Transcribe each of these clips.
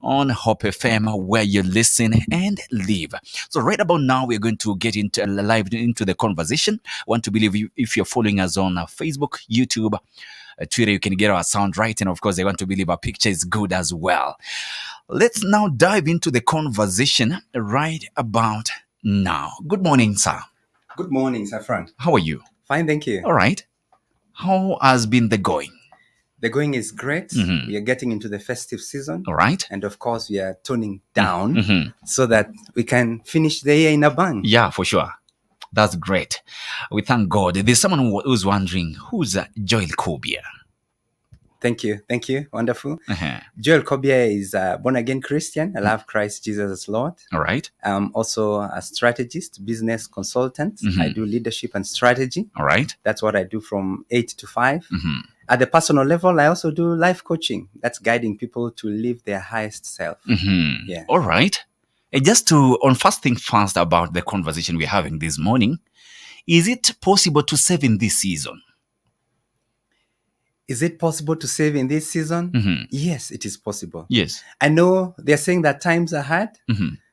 on Hope FM, where you listen and live. So right about now, we're going to get into live into the conversation. I want to believe if you're following us on Facebook, YouTube, Twitter, you can get our sound right. And of course, I want to believe our picture is good as well. Let's now dive into the conversation right about now. Good morning, sir. Good morning, Sir Frank. How are you? Fine, thank you. All right. How has been the going? The going is great. Mhm. We are getting into the festive season. All right. And of course, we are toning down so that we can finish the year in a bang. Yeah, for sure. That's great. We thank God. There's someone who's wondering, who's Joel Kobia? Thank you. Thank you. Wonderful. Uh-huh. Joel Kobia is a born-again Christian. I love Christ Jesus as Lord. All right. I'm also a strategist, business consultant. I do leadership and strategy. All right. That's what I do from 8 to 5. At the personal level, I also do life coaching. That's guiding people to live their highest self. Yeah. All right. And just to, on first thing first about the conversation we're having this morning, is it possible to save in this season? Is it possible to save in this season? Yes, it is possible. Yes. I know they're saying that times are hard,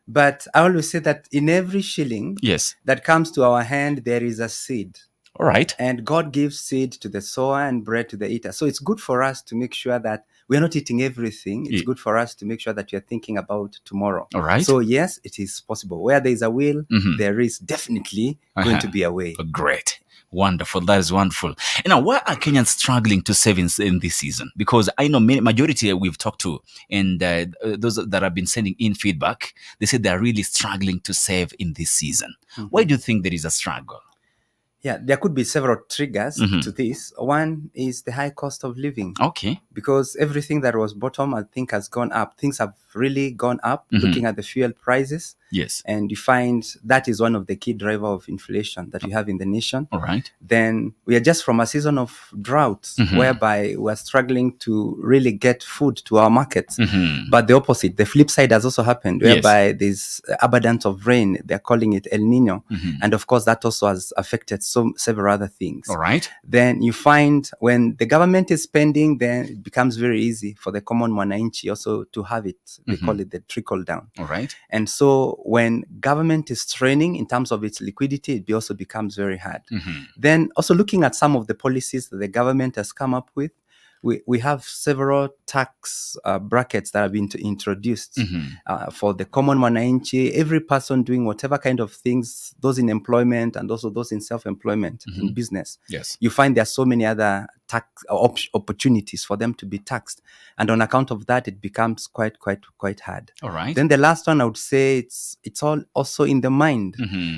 but I always say that in every shilling Yes. that comes to our hand, there is a seed. All right. And God gives seed to the sower and bread to the eater. So it's good for us to make sure that we're not eating everything. It's good for us to make sure that you're thinking about tomorrow. All right. So yes, it is possible. Where there is a will, there is definitely going to be a way. Great. Wonderful. That is wonderful. And now, why are Kenyans struggling to save in this season? Because I know majority we've talked to, and those that have been sending in feedback, they said they're really struggling to save in this season. Why do you think there is a struggle? Yeah, there could be several triggers to this. One is the high cost of living. Okay. Because everything that was bottom, I think, has gone up. Things have really gone up, looking at the fuel prices. Yes. And you find that is one of the key driver of inflation that we have in the nation. All right. Then we are just from a season of drought, whereby we're struggling to really get food to our markets. But the opposite, the flip side has also happened, whereby there's abundance of rain. They're calling it El Nino. And of course, that also has affected several other things. All right. Then you find when the government is spending, then it becomes very easy for the common mwananchi also to have it. They call it the trickle down. All right. And so when government is straining in terms of its liquidity, it also becomes very hard. Then also looking at some of the policies that the government has come up with, we have several tax brackets that have been introduced for the common mwananchi, every person doing whatever kind of things, those in employment and also those in self-employment in business. Yes. You find there are so many other tax opportunities for them to be taxed. And on account of that, it becomes quite hard. All right. Then the last one, I would say it's all also in the mind.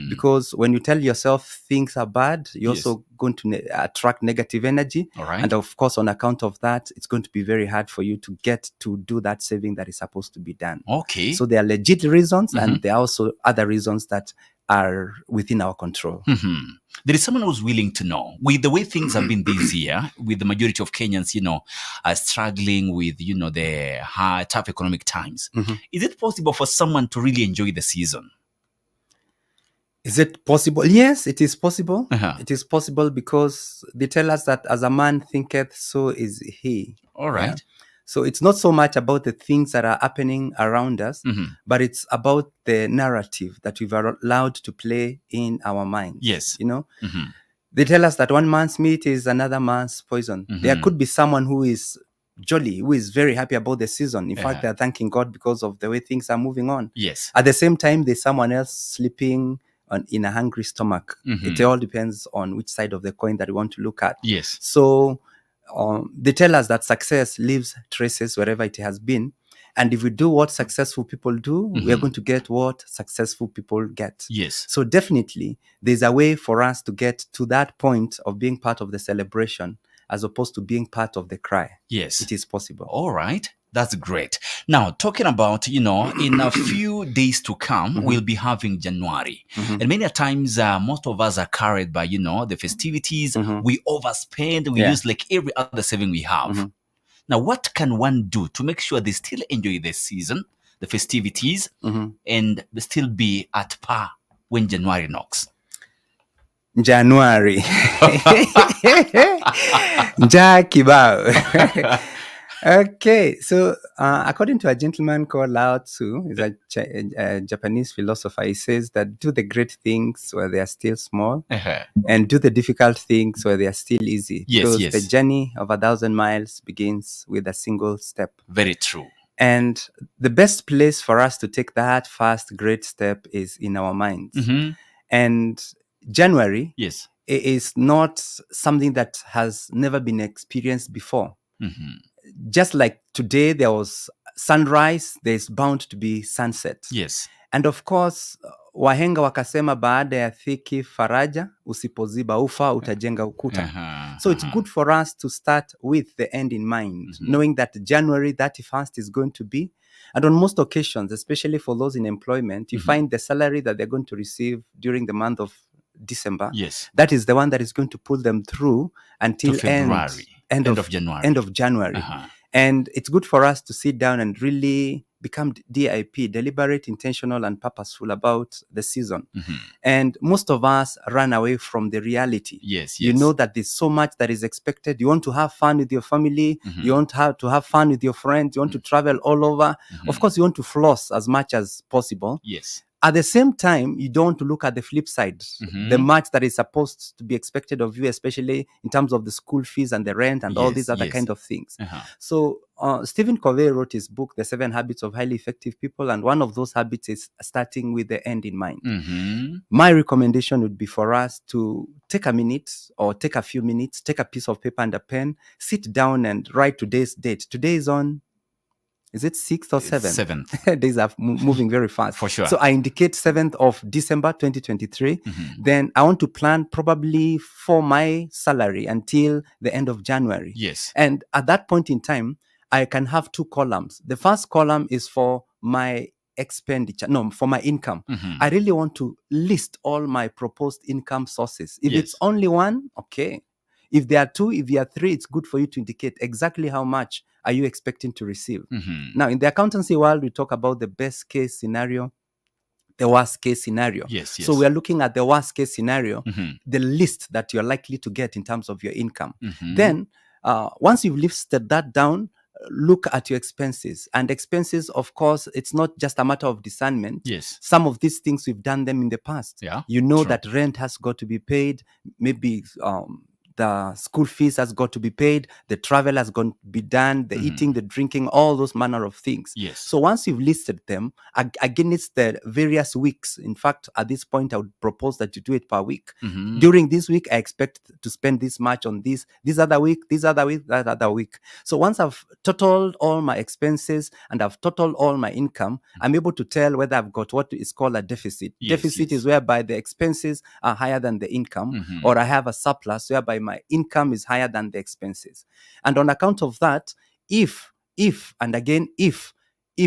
Because when you tell yourself things are bad, you're also going to attract negative energy. All right. And of course, on account of that, it's going to be very hard for you to get to do that saving that is supposed to be done. Okay. So there are legit reasons, and there are also other reasons that are within our control. There is someone who's willing to know, with the way things have been this year, with the majority of Kenyans, struggling with, the hard, tough economic times. Is it possible for someone to really enjoy the season? Is it possible? Yes, it is possible. Uh-huh. It is possible because they tell us that as a man thinketh, so is he. All right. Yeah? So it's not so much about the things that are happening around us, but it's about the narrative that we've allowed to play in our minds. Yes. They tell us that one man's meat is another man's poison. There could be someone who is jolly, who is very happy about the season. In fact, they're thanking God because of the way things are moving on. Yes. At the same time, there's someone else sleeping in a hungry stomach. It all depends on which side of the coin that we want to look at. Yes. So they tell us that success leaves traces wherever it has been. And if we do what successful people do, we are going to get what successful people get. Yes. So definitely, there's a way for us to get to that point of being part of the celebration as opposed to being part of the cry. Yes. It is possible. All right. That's great. Now, talking about, in a few days to come, we'll be having January. And many a times, most of us are carried by, the festivities. We overspend. We use like every other saving we have. Now, what can one do to make sure they still enjoy the season, the festivities, and still be at par when January knocks? January. Njaa kibao. Okay, so according to a gentleman called Lao Tzu, is a Japanese philosopher, he says that do the great things where they are still small, Uh-huh. and do the difficult things where they are still easy. Yes, Because the yes. journey of 1,000 miles begins with a single step. Very true. And the best place for us to take that first great step is in our minds. Mm-hmm. And January Yes. is not something that has never been experienced before. Mm-hmm. Just like today there was sunrise, there's bound to be sunset. Yes. And of course, wahenga wakasema baada ya dhiki faraja, usipoziba ufa utajenga ukuta. Uh-huh. So it's good for us to start with the end in mind, knowing that January 31st is going to be. And on most occasions, especially for those in employment, you find the salary that they're going to receive during the month of December. Yes. That is the one that is going to pull them through until To February. End of January. End of January. Uh-huh. And it's good for us to sit down and really become DIP, deliberate, intentional, and purposeful about the season. And most of us run away from the reality. Yes, You yes. know that there's so much that is expected. You want to have fun with your family. You want to have fun with your friends. You want to travel all over. Of course, you want to floss as much as possible. Yes. At the same time, you don't want to look at the flip side, the much that is supposed to be expected of you, especially in terms of the school fees and the rent and all Yes, these other yes. kind of things. Uh-huh. So Stephen Covey wrote his book, The 7 Habits of Highly Effective People, and one of those habits is starting with the end in mind. My recommendation would be for us to take a minute or take a few minutes, take a piece of paper and a pen, sit down and write today's date. Today is on, is it 6th or 7th? 7th. Days are moving very fast. For sure. So I indicate 7th of December 2023. Then I want to plan probably for my salary until the end of January. Yes. And at that point in time, I can have two columns. The first column is for my expenditure, no, for my income. I really want to list all my proposed income sources. If it's only one, okay. If there are two, if there are three, it's good for you to indicate exactly how much are you expecting to receive. Now, in the accountancy world, we talk about the best case scenario, the worst case scenario. Yes, yes. So we are looking at the worst case scenario, the list that you're likely to get in terms of your income. Then, once you've listed that down, look at your expenses. And expenses, of course, it's not just a matter of discernment. Yes. Some of these things we've done them in the past. Yeah, you know true. that rent has got to be paid. Maybe the school fees has got to be paid, the travel has got to be done, the eating, the drinking, all those manner of things. Yes. So once you've listed them against the various weeks, in fact, at this point, I would propose that you do it per week. During this week, I expect to spend this much on this other week, that other week. So once I've totaled all my expenses and I've totaled all my income, I'm able to tell whether I've got what is called a deficit. Yes, Deficit yes. is whereby the expenses are higher than the income, or I have a surplus whereby my income is higher than the expenses. And on account of that, if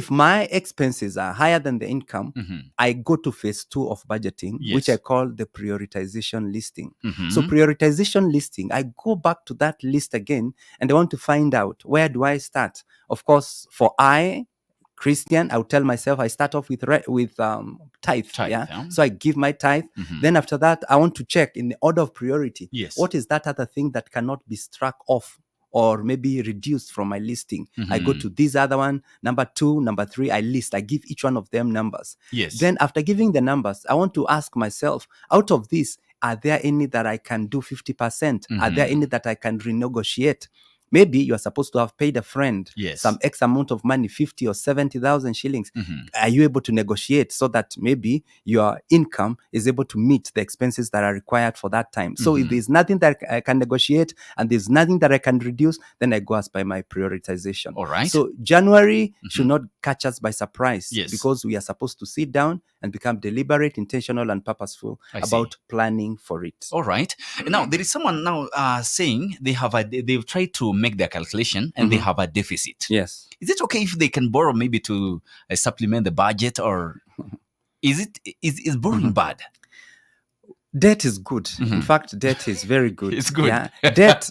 my expenses are higher than the income, I go to phase 2 of budgeting, which I call the prioritization listing. So prioritization listing, I go back to that list again, and I want to find out, where do I start? Of course, for Christian, I would tell myself I start off with tithe. Yeah? So I give my tithe. Then after that, I want to check in the order of priority. Yes. What is that other thing that cannot be struck off or maybe reduced from my listing? I go to this other one, number 2, number 3, I list. I give each one of them numbers. Yes. Then after giving the numbers, I want to ask myself, out of this, are there any that I can do 50%? Are there any that I can renegotiate? Maybe you are supposed to have paid a friend some X amount of money, 50 or 70,000 shillings. Are you able to negotiate so that maybe your income is able to meet the expenses that are required for that time? So if there's nothing that I can negotiate and there's nothing that I can reduce, then I go as by my prioritization. All right. So January should not catch us by surprise, Yes. because we are supposed to sit down and become deliberate, intentional, and purposeful about planning for it. All right. Now, there is someone now saying they've tried to make their calculation and they have a deficit. Yes. Is it okay if they can borrow maybe to supplement the budget, or is borrowing bad? Debt is good. In fact, debt is very good. It's good. Yeah, debt.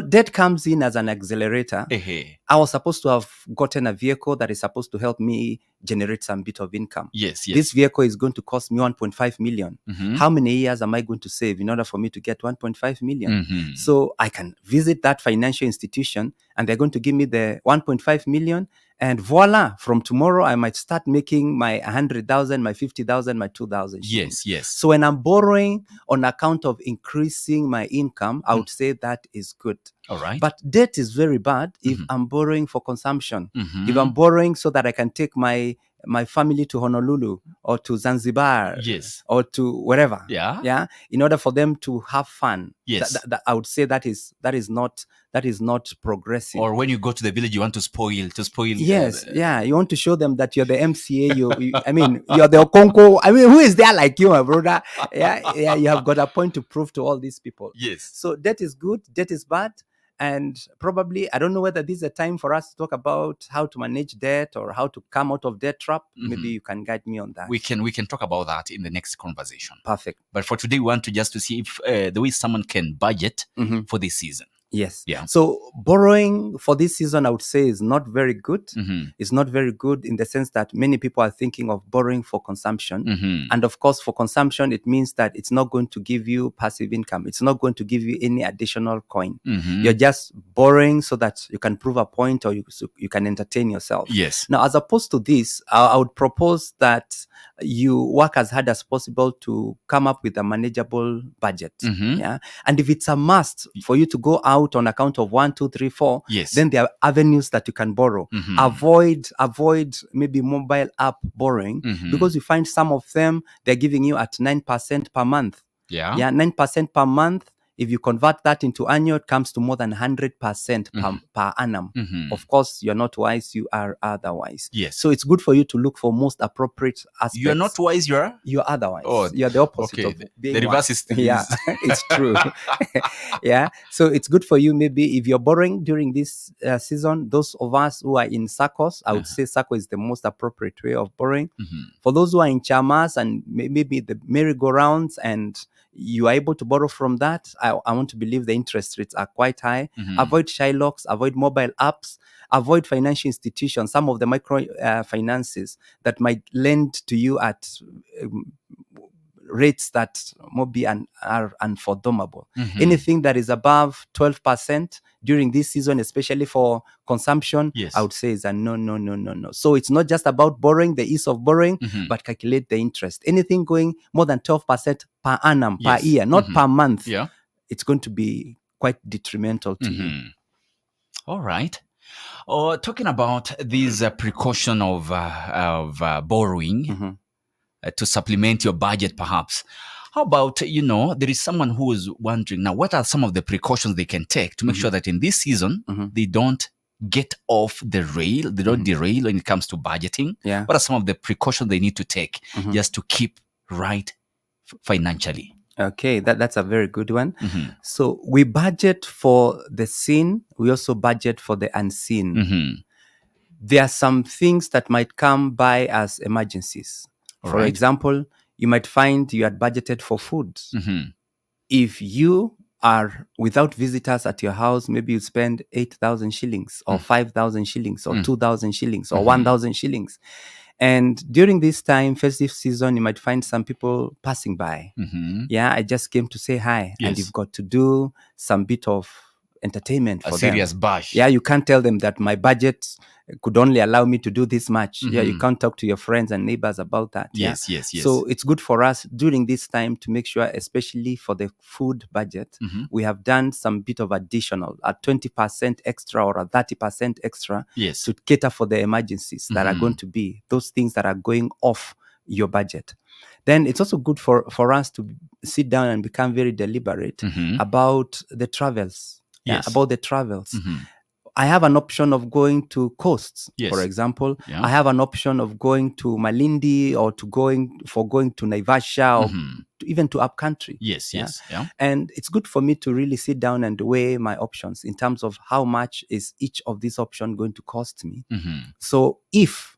Debt comes in as an accelerator. I was supposed to have gotten a vehicle that is supposed to help me generate some bit of income. Yes. This vehicle is going to cost me 1.5 million. How many years am I going to save in order for me to get 1.5 million? So I can visit that financial institution and they're going to give me the 1.5 million. And voila, from tomorrow, I might start making my 100,000, my 50,000, my 2,000 shillings. Yes. So when I'm borrowing on account of increasing my income, I would say that is good. All right. But debt is very bad if I'm borrowing for consumption. If I'm borrowing so that I can take my family to Honolulu or to Zanzibar, yes, or to wherever, yeah, in order for them to have fun. Yes, I would say that is not progressive. Or when you go to the village, you want to spoil. Yes, you want to show them that you're the MCA. I mean, you're the Okonko. I mean, who is there like you, my brother? Yeah. You have got a point to prove to all these people. Yes. So debt is good. Debt is bad. And probably, I don't know whether this is a time for us to talk about how to manage debt or how to come out of debt trap. Maybe you can guide me on that. We can talk about that in the next conversation. Perfect. But for today, we want to see if the way someone can budget for this season. Yes. Yeah. So borrowing for this season, I would say, is not very good. It's not very good in the sense that many people are thinking of borrowing for consumption. And of course, for consumption, it means that it's not going to give you passive income. It's not going to give you any additional coin. You're just borrowing so that you can prove a point or you can entertain yourself. Yes. Now, as opposed to this, I would propose that you work as hard as possible to come up with a manageable budget. Yeah. And if it's a must for you to go out on account of 1, 2, 3, 4, yes, then there are avenues that you can borrow. Avoid maybe mobile app borrowing, because you find some of them, they're giving you at 9% per month. Yeah, 9% per month. If you convert that into annual, it comes to more than 100% per annum. Of course, you're not wise, you are otherwise. Yes. So it's good for you to look for most appropriate aspects. You're not wise, you're otherwise. Oh, you're the opposite of being the reverse wise. is Yeah, it's true. Yeah. So it's good for you, maybe if you're borrowing during this season, those of us who are in SACCOs, I would say SACCO is the most appropriate way of borrowing. For those who are in chamas and maybe the merry-go-rounds and you are able to borrow from that, I want to believe the interest rates are quite high. Avoid Shylocks, avoid mobile apps, avoid financial institutions, some of the micro finances that might lend to you at rates that maybe are unfathomable. Anything that is above 12% during this season, especially for consumption, yes, I would say is a no. So it's not just about borrowing, the ease of borrowing, but calculate the interest. Anything going more than 12% per annum, per year, not per month, it's going to be quite detrimental to you. All right. Talking about this precaution of borrowing to supplement your budget, perhaps. How about, there is someone who is wondering now, what are some of the precautions they can take to make sure that in this season, they don't get off the rail, they don't derail when it comes to budgeting? Yeah. What are some of the precautions they need to take just to keep right financially? Okay, that's a very good one. So we budget for the seen, we also budget for the unseen. There are some things that might come by as emergencies. For example, you might find you had budgeted for food. If you are without visitors at your house, maybe you spend 8,000 shillings or 5,000 shillings or 2,000 shillings or 1,000 shillings. And during this time, festive season, you might find some people passing by. Yeah, I just came to say hi. Yes. And you've got to do some bit of entertainment for them. A serious bash. Yeah, you can't tell them that my budget could only allow me to do this much. Yeah, you can't talk to your friends and neighbors about that. Yes. So it's good for us during this time to make sure, especially for the food budget, we have done some bit of additional, a 20% extra or a 30% extra to cater for the emergencies that are going to be, those things that are going off your budget. Then it's also good for us to sit down and become very deliberate about the travels. About the travels. I have an option of going to coasts, for example. I have an option of going to Malindi or going to Naivasha or even to upcountry. Yes. And it's good for me to really sit down and weigh my options in terms of how much is each of these options going to cost me. So if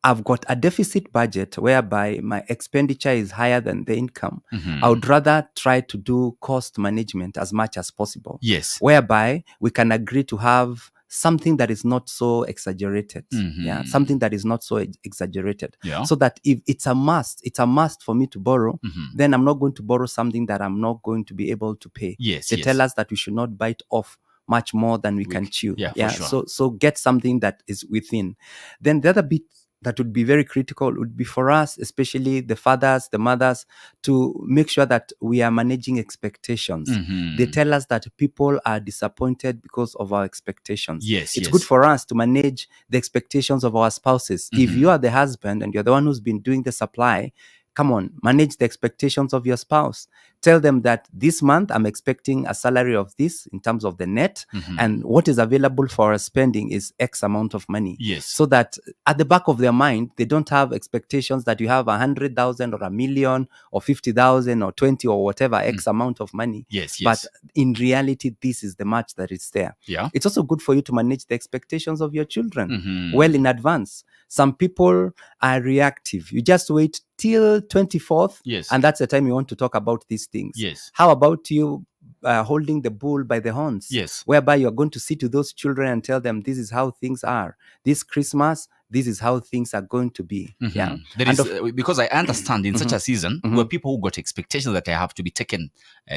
I've got a deficit budget whereby my expenditure is higher than the income, I would rather try to do cost management as much as possible. Yes. Whereby we can agree to have something that is not so exaggerated. Yeah, something that is not so exaggerated. Yeah. So that if it's a must for me to borrow, then I'm not going to borrow something that I'm not going to be able to pay. Yes, They yes. tell us that we should not bite off much more than we can chew. Yeah, for sure. So get something that is within. Then the other bit that would be very critical would be for us, especially the fathers, the mothers, to make sure that we are managing expectations. They tell us that people are disappointed because of our expectations. Yes, it's yes. good for us to manage the expectations of our spouses. If you are the husband and you're the one who's been doing the supply, come on, manage the expectations of your spouse. Tell them that this month I'm expecting a salary of this in terms of the net, and what is available for our spending is X amount of money. Yes. So that at the back of their mind, they don't have expectations that you have 100,000 or 1,000,000 or 50,000 or 20 or whatever X amount of money. Yes, But yes. in reality, this is the much that is there. Yeah. It's also good for you to manage the expectations of your children well in advance. Some people are reactive. You just wait till 24th, Yes. and that's the time you want to talk about these things. Yes. How about you holding the bull by the horns? Yes. Whereby you're going to sit to those children and tell them this is how things are. This Christmas, this is how things are going to be. Yeah. There And is, because I understand in such a season where people who got expectations that I have to be taken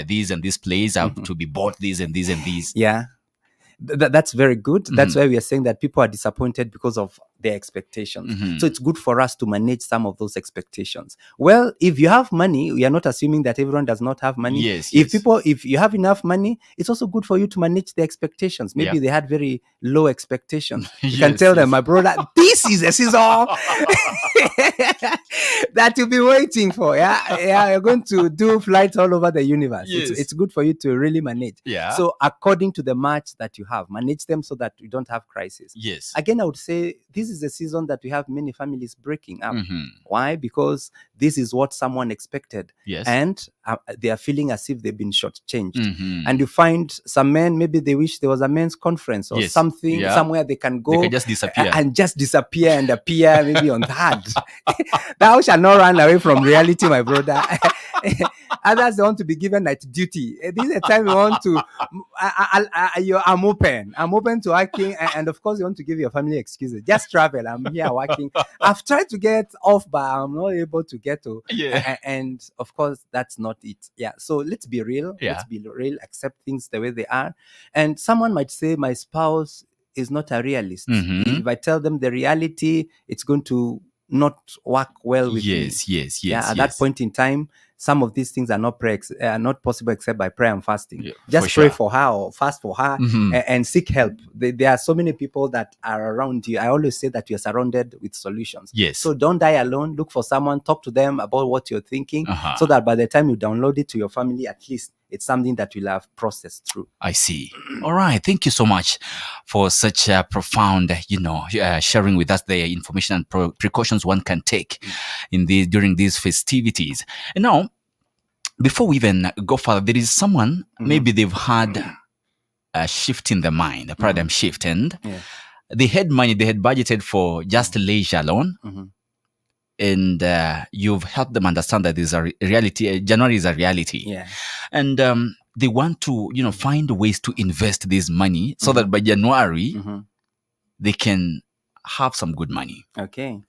these and this place, I have to be bought these and these and these. Yeah. That's very good. That's why we are saying that people are disappointed because of their expectations. So it's good for us to manage some of those expectations. Well, if you have money, we are not assuming that everyone does not have money. Yes, If yes. if you have enough money, it's also good for you to manage the expectations. Maybe Yeah. they had very low expectations. You can Yes, tell them, yes. my brother, this is a season that you'll be waiting for. Yeah, you're going to do flights all over the universe. Yes. It's good for you to really manage. Yeah. So according to the match that you have, manage them so that you don't have crisis. Yes. Again, I would say this is a season that we have many families breaking up. Mhm. Why? Because this is what someone expected. Yes. And they are feeling as if they've been shortchanged. Mhm. And you find some men, maybe they wish there was a men's conference or Yes. something, Yeah. somewhere they can go They can just disappear. and just disappear and appear maybe on that. Thou shalt not run away from reality, my brother. Others they want to be given night duty. This is a time we want to. I'm open. I'm open to working, and of course, you want to give your family excuses. Just travel. I'm here working. I've tried to get off, but I'm not able to get to. Yeah. And of course, that's not it. Yeah. So let's be real. Yeah. Let's be real. Accept things the way they are. And someone might say, my spouse is not a realist. Mhm. If I tell them the reality, it's going to not work well with me. Yes. Yeah, at that point in time, some of these things are not not possible except by prayer and fasting. Yeah, Just for pray sure. for her or fast for her and seek help. There are so many people that are around you. I always say that you're surrounded with solutions. Yes. So don't die alone. Look for someone. Talk to them about what you're thinking, so that by the time you download it to your family, at least it's something that you'll have processed through. I see. All right. Thank you so much for such a profound, sharing with us the information and precautions one can take during these festivities. And now, before we even go further, there is someone, maybe they've had a shift in the mind, a paradigm shift, and they had money, they had budgeted for just leisure alone. And you've helped them understand that there's a reality. January is a reality. Yeah. And they want to, find ways to invest this money so that by January, they can have some good money. Okay.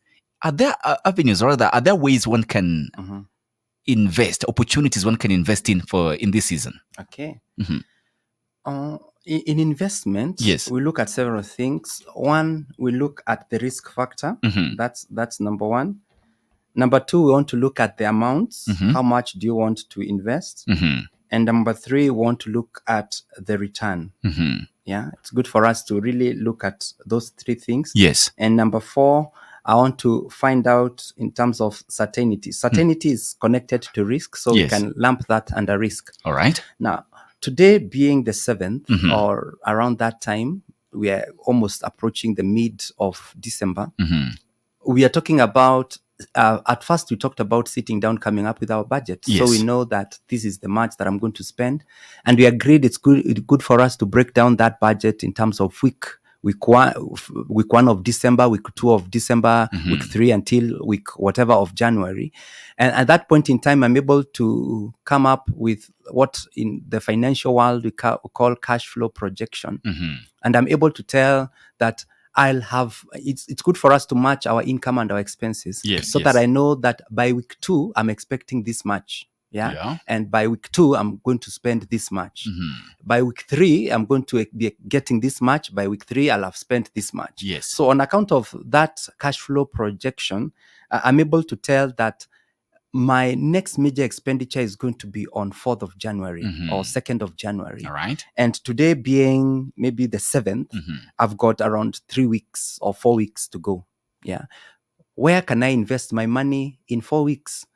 Are there avenues, or rather, are there ways one can invest, opportunities one can invest in this season? Okay. In investment, Yes. we look at several things. One, we look at the risk factor. That's number one. Number two, we want to look at the amounts. How much do you want to invest? And number three, we want to look at the return. Yeah, it's good for us to really look at those three things. Yes. And number four, I want to find out in terms of certainty. Certainty is connected to risk, so Yes. we can lump that under risk. All right. Now, today being the 7th or around that time, we are almost approaching the mid of December. We are talking about, at first we talked about sitting down, coming up with our budget. Yes. So we know that this is the much that I'm going to spend. And we agreed it's good for us to break down that budget in terms of week 1 of December, week 2 of December, week 3 until week whatever of January. And at that point in time, I'm able to come up with what in the financial world we call cash flow projection. And I'm able to tell that I'll have, it's good for us to match our income and our expenses. Yes, so that I know that by week 2, I'm expecting this much. Yeah. And by week 2, I'm going to spend this much. By week 3, I'm going to be getting this much. By week 3, I'll have spent this much. Yes. So on account of that cash flow projection, I'm able to tell that my next major expenditure is going to be on 4th of January or 2nd of January. All right. And today being maybe the 7th, I've got around 3 weeks or 4 weeks to go. Yeah. Where can I invest my money in 4 weeks?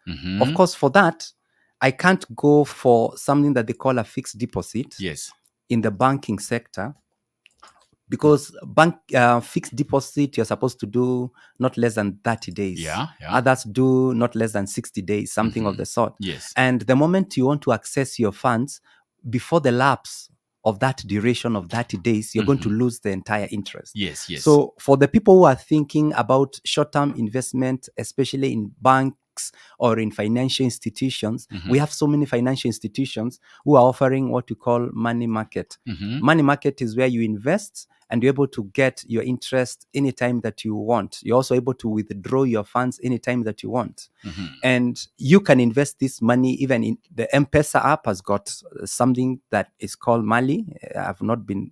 Of course, for that, I can't go for something that they call a fixed deposit in the banking sector, because fixed deposit, you're supposed to do not less than 30 days. Yeah. Others do not less than 60 days, something of the sort. Yes. And the moment you want to access your funds, before the lapse of that duration of 30 days, you're going to lose the entire interest. Yes. So for the people who are thinking about short-term investment, especially in banks or in financial institutions, we have so many financial institutions who are offering what we call money market. Money market is where you invest and you're able to get your interest anytime that you want. You're also able to withdraw your funds anytime that you want. And you can invest this money even in the M-Pesa app has got something that is called Mali. I've not been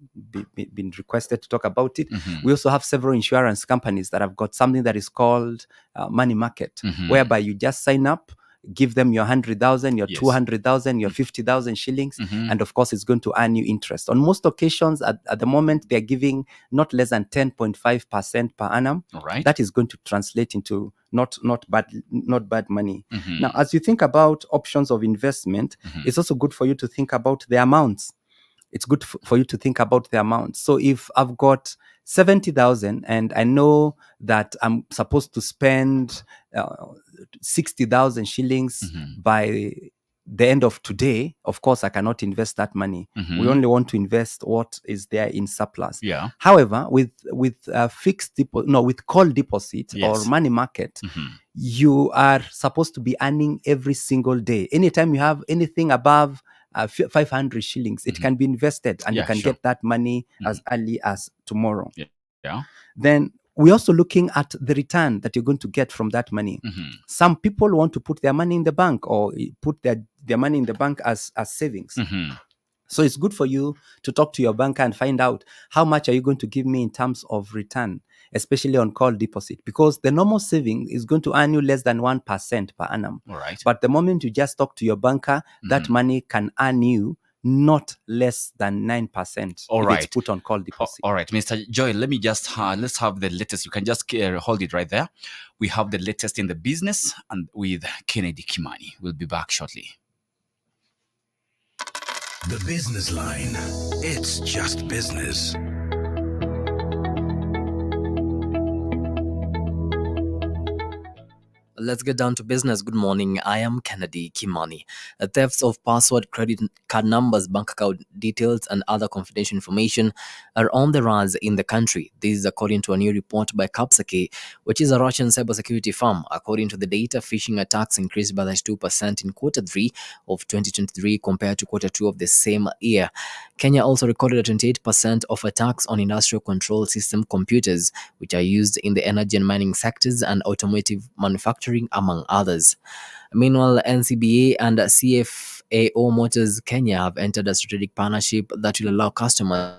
requested to talk about it. We also have several insurance companies that have got something that is called money market, whereby you just sign up, give them your 100,000, your 200,000, your 50,000 shillings, and of course it's going to earn you interest. On most occasions, at the moment, they're giving not less than 10.5% per annum. All right. That is going to translate into not bad money. Now, as you think about options of investment, it's also good for you to think about the amounts. It's good for you to think about the amount. So if I've got 70,000 and I know that I'm supposed to spend 60,000 shillings by the end of today, of course, I cannot invest that money. We only want to invest what is there in surplus. Yeah. However, with with call deposit or money market, you are supposed to be earning every single day. Anytime you have anything above 500 shillings, it can be invested and you can get that money as early as tomorrow. Yeah. Then we're also looking at the return that you're going to get from that money. Some people want to put their money in the bank or put their money in the bank as savings. So it's good for you to talk to your banker and find out how much are you going to give me in terms of return, especially on call deposit, because the normal saving is going to earn you less than 1% per annum. All right. But the moment you just talk to your banker, that money can earn you not less than 9% All if right. it's put on call deposit. All right, Mr. Joel, let me just, let's have the latest. You can just hold it right there. We have the latest in the business and with Kennedy Kimani. We'll be back shortly. The Business Line. It's just business. Let's get down to business. Good morning. I am Kennedy Kimani. Thefts of password, credit card numbers, bank account details, and other confidential information are on the rise in the country. This is according to a new report by Kapsaki, which is a Russian cybersecurity firm. According to the data, phishing attacks increased by 2% in Q3 of 2023 compared to Q2 of the same year. Kenya also recorded a 28% of attacks on industrial control system computers, which are used in the energy and mining sectors and automotive manufacturing, among others. Meanwhile, NCBA and CFAO Motors Kenya have entered a strategic partnership that will allow customers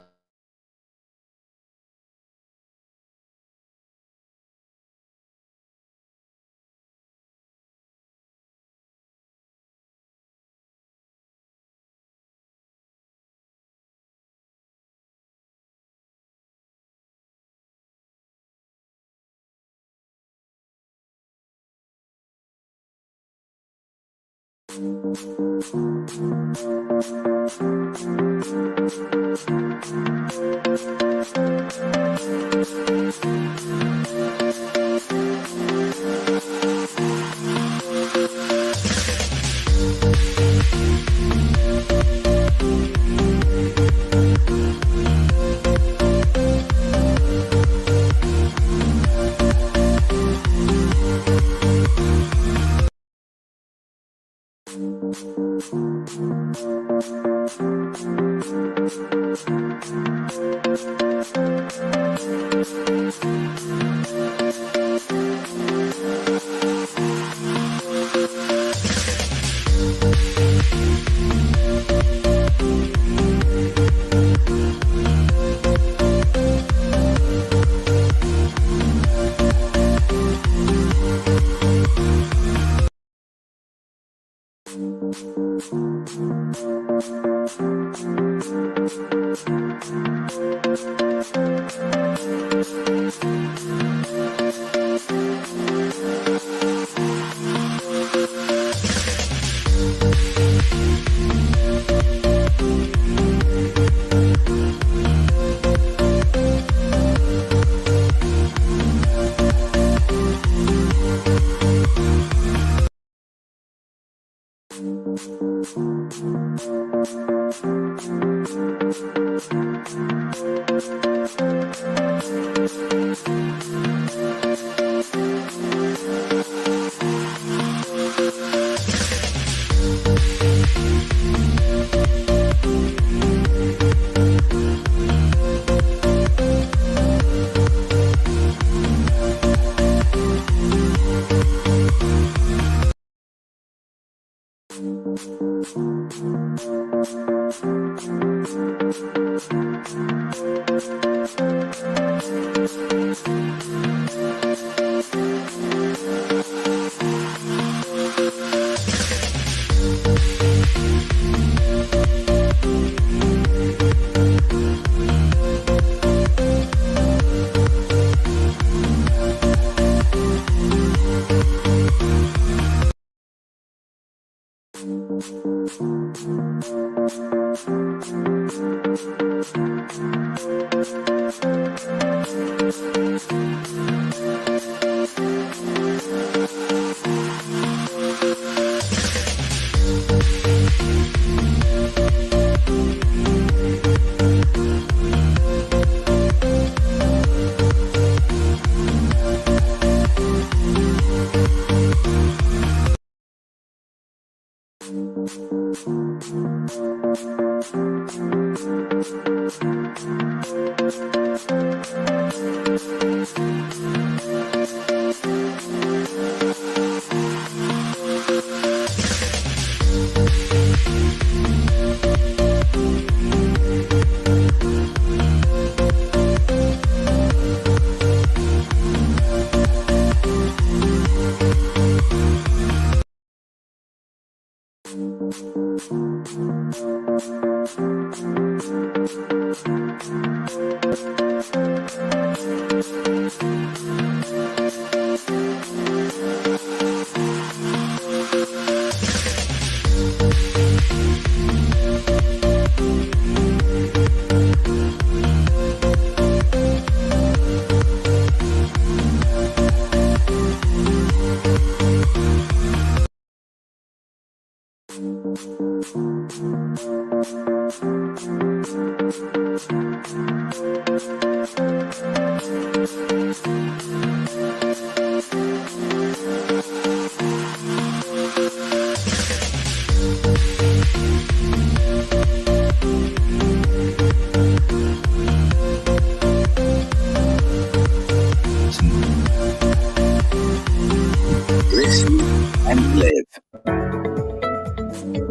Listen and live.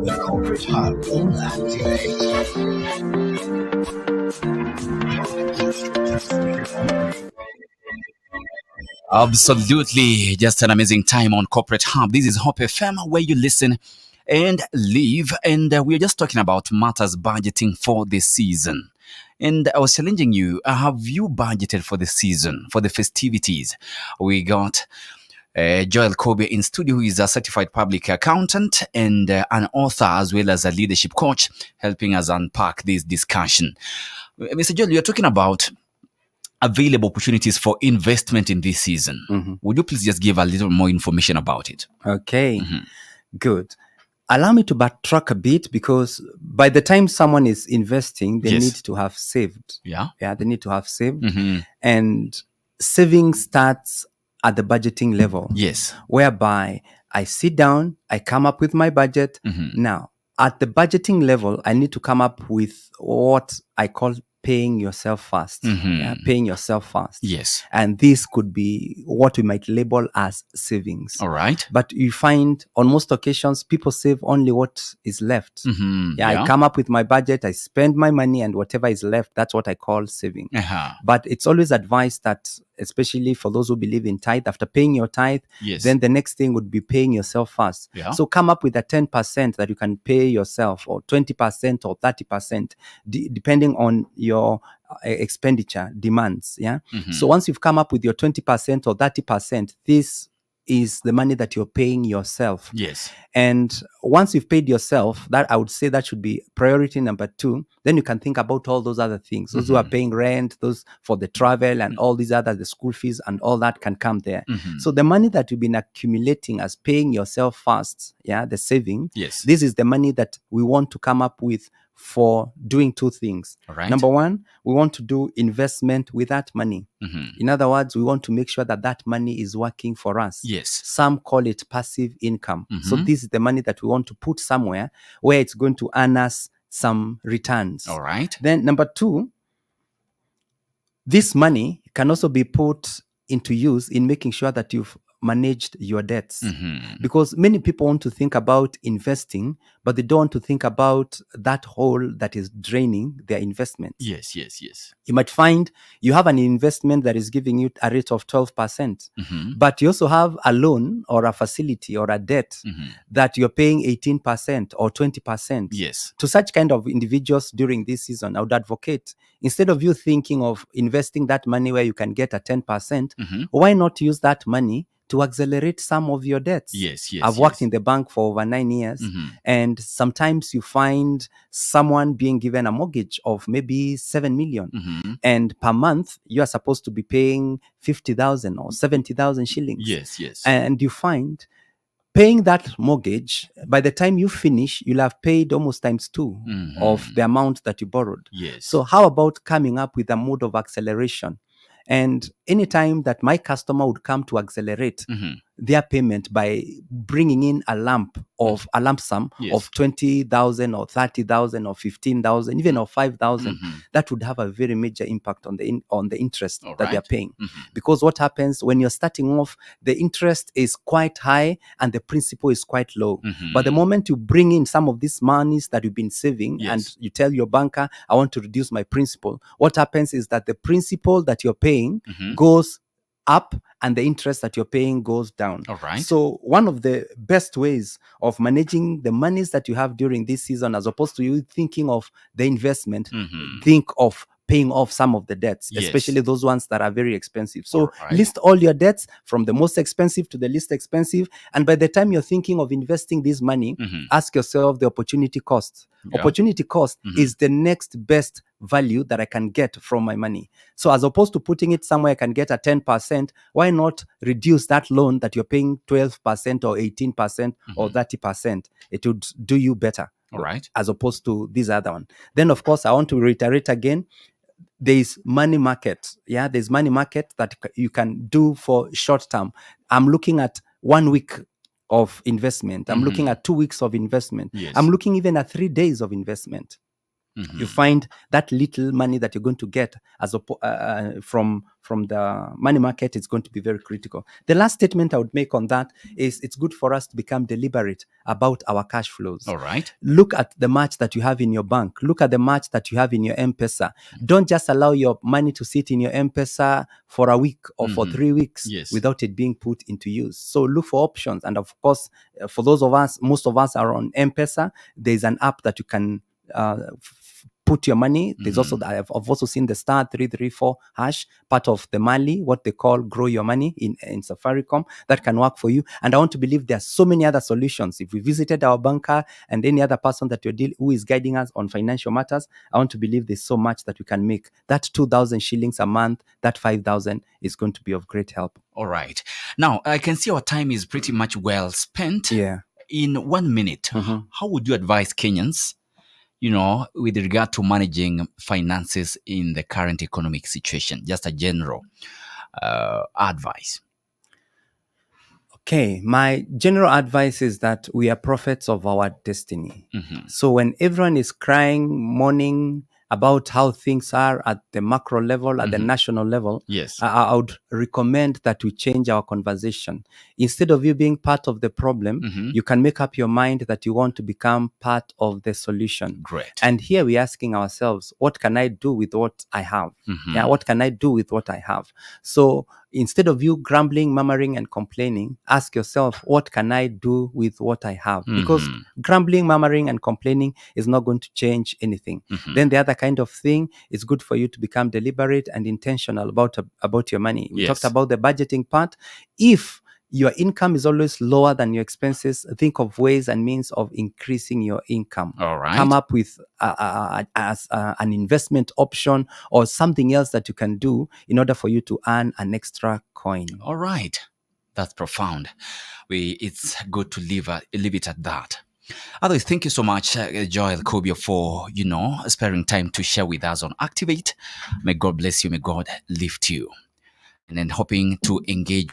The Corporate Hub in Absolutely. Just an amazing time on Corporate Hub. This is Hope FM, where you listen and live. And we're just talking about matters budgeting for this season. And I was challenging you, have you budgeted for the season, for the festivities? We got Joel Kobia in studio, who is a certified public accountant and an author, as well as a leadership coach, helping us unpack this discussion. Mr. Joel, you're talking about available opportunities for investment in this season. Would you please just give a little more information about it? Okay, good. Allow me to backtrack a bit, because by the time someone is investing, they Yes. need to have saved. Yeah. Yeah, they need to have saved. And saving starts at the budgeting level. Yes. Whereby I sit down, I come up with my budget. Now, at the budgeting level, I need to come up with what I call paying yourself first. Yeah, paying yourself first. Yes. And this could be what we might label as savings. All right. But you find on most occasions, people save only what is left. I come up with my budget, I spend my money, and whatever is left, that's what I call saving. But it's always advised that, especially for those who believe in tithe, after paying your tithe, Yes. then the next thing would be paying yourself first. Yeah. So come up with a 10% that you can pay yourself, or 20% or 30%, depending on your expenditure demands. Yeah. So once you've come up with your 20% or 30%, this is the money that you're paying yourself. Yes. And once you've paid yourself, that I would say that should be priority number 2. Then you can think about all those other things. Those who are paying rent, those for the travel, and all these other, the school fees and all that can come there. So the money that you've been accumulating as paying yourself first, yeah, the saving, Yes. this is the money that we want to come up with for doing 2 things. All right. Number 1, we want to do investment with that money. In other words, we want to make sure that that money is working for us. Yes. Some call it passive income. So this is the money that we want to put somewhere where it's going to earn us some returns. All right. Then number 2, this money can also be put into use in making sure that you've managed your debts. Because many people want to think about investing, but they don't want to think about that hole that is draining their investments. Yes. Yes. Yes. You might find you have an investment that is giving you a rate of 12%, but you also have a loan or a facility or a debt that you're paying 18% or 20%. Yes. To such kind of individuals during this season, I would advocate, instead of you thinking of investing that money where you can get a 10%, why not use that money to accelerate some of your debts? Yes. Yes. I've worked yes. in the bank for over 9 years, and sometimes you find someone being given a mortgage of maybe 7 million, and per month you are supposed to be paying 50,000 or 70,000 shillings. Yes. Yes. And you find paying that mortgage, by the time you finish, you'll have paid almost times 2 of the amount that you borrowed. Yes. So how about coming up with a mode of acceleration? And anytime that my customer would come to accelerate, their payment by bringing in a lump sum Yes. of 20,000 or 30,000 or 15,000, even of 5,000, that would have a very major impact on the interest All that they are right. paying. Because what happens when you're starting off, the interest is quite high and the principal is quite low. But the moment you bring in some of these monies that you've been saving, Yes. and you tell your banker, I want to reduce my principal, what happens is that the principal that you're paying goes up and the interest that you're paying goes down. All right. So one of the best ways of managing the monies that you have during this season, as opposed to you thinking of the investment, think of paying off some of the debts, Yes. especially those ones that are very expensive. So All right. list all your debts from the most expensive to the least expensive. And by the time you're thinking of investing this money, ask yourself the opportunity cost. Yeah. Opportunity cost is the next best value that I can get from my money. So as opposed to putting it somewhere I can get a 10%, why not reduce that loan that you're paying 12% or 18% or 30%? It would do you better. All right. As opposed to this other one. Then, of course, I want to reiterate again, there's money market. Yeah, there's money market that you can do for short term. I'm looking at 1 week of investment. I'm looking at 2 weeks of investment. Yes. I'm looking even at 3 days of investment. You find that little money that you're going to get from the money market is going to be very critical. The last statement I would make on that is it's good for us to become deliberate about our cash flows. All right. Look at the match that you have in your bank. Look at the match that you have in your M-Pesa. Don't just allow your money to sit in your M-Pesa for a week or for 3 weeks Yes. without it being put into use. So look for options. And of course, for those of us, most of us are on M-Pesa. There's an app that you can put your money. There's also, I've also seen the star 334 hash, part of the Mali, what they call grow your money in Safaricom, that can work for you. And I want to believe there are so many other solutions. If we visited our banker and any other person that who is guiding us on financial matters, I want to believe there's so much that we can make. That 2,000 shillings a month, that 5,000 is going to be of great help. All right. Now, I can see our time is pretty much well spent. Yeah. In 1 minute, how would you advise Kenyans, with regard to managing finances in the current economic situation? Just a general advice. Okay, my general advice is that we are prophets of our destiny. So when everyone is crying, mourning about how things are at the macro level, at the national level, Yes. I would recommend that we change our conversation. Instead of you being part of the problem, you can make up your mind that you want to become part of the solution. Great. And here we're asking ourselves, what can I do with what I have? Yeah, what can I do with what I have? So instead of you grumbling, murmuring, and complaining, ask yourself, what can I do with what I have? Because grumbling, murmuring, and complaining is not going to change anything. Then the other kind of thing, it's good for you to become deliberate and intentional about your money. We talked about the budgeting part. If your income is always lower than your expenses, think of ways and means of increasing your income. All right. Come up with an investment option or something else that you can do in order for you to earn an extra coin. All right. That's profound. It's good to leave it at that. Otherwise, thank you so much, Joel Kobia, for, sparing time to share with us on Activate. May God bless you. May God lift you. And then hoping to engage